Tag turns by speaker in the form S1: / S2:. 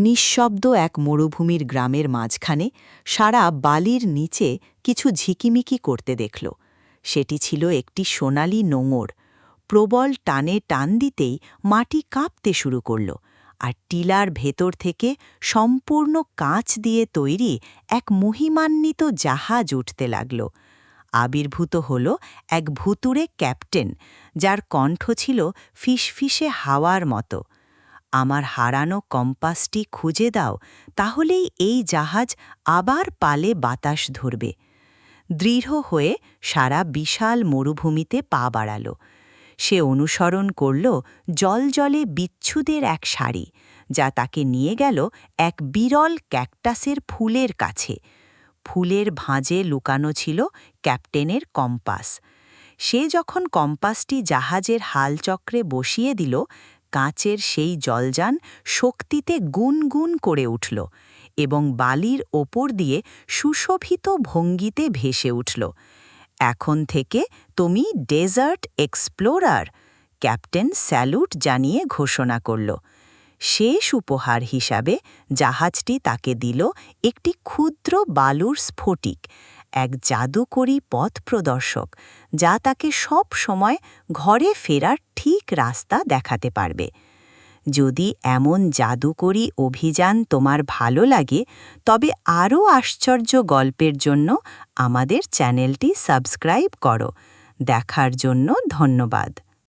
S1: নিঃশব্দ এক মরুভূমির গ্রামের মাঝখানে সারা বালির নিচে কিছু ঝিকিমিকি করতে দেখল। সেটি ছিল একটি সোনালি নোঙর। প্রবল টানে টান দিতেই মাটি কাঁপতে শুরু করল, আর টিলার ভেতর থেকে সম্পূর্ণ কাঁচ দিয়ে তৈরি এক মহিমান্বিত জাহাজ উঠতে লাগল। আবির্ভূত হল এক ভুতুড়ে ক্যাপ্টেন, যার কণ্ঠ ছিল ফিসফিসে হাওয়ার মতো। আমার হারানো কম্পাসটি খুঁজে দাও, তাহলেই এই জাহাজ আবার পালে বাতাস ধরবে। দৃঢ় হয়ে সারা বিশাল মরুভূমিতে পা বাড়াল। সে অনুসরণ করল জলজলে বিচ্ছুদের এক সারি, যা তাকে নিয়ে গেল এক বিরল ক্যাকটাসের ফুলের কাছে। ফুলের ভাঁজে লুকানো ছিল ক্যাপ্টেনের কম্পাস। সে যখন কম্পাসটি জাহাজের হালচক্রে বসিয়ে দিল, কাঁচের সেই জলযান শক্তিতে গুনগুন করে উঠল এবং বালির ওপর দিয়ে সুশোভিত ভঙ্গিতে ভেসে উঠল। এখন থেকে তুমি ডেজার্ট এক্সপ্লোরার, ক্যাপ্টেন স্যালুট জানিয়ে ঘোষণা করল। শেষ উপহার হিসাবে জাহাজটি তাকে দিল একটি ক্ষুদ্র বালুর স্ফটিক, এক জাদুকরী পথ প্রদর্শক, যা তাকে সব সময় ঘরে ফেরার ঠিক রাস্তা দেখাতে পারবে। যদি এমন জাদুকরী অভিযান তোমার ভালো লাগে, তবে আরও আশ্চর্য গল্পের জন্য আমাদের চ্যানেলটি সাবস্ক্রাইব করো। দেখার জন্য ধন্যবাদ।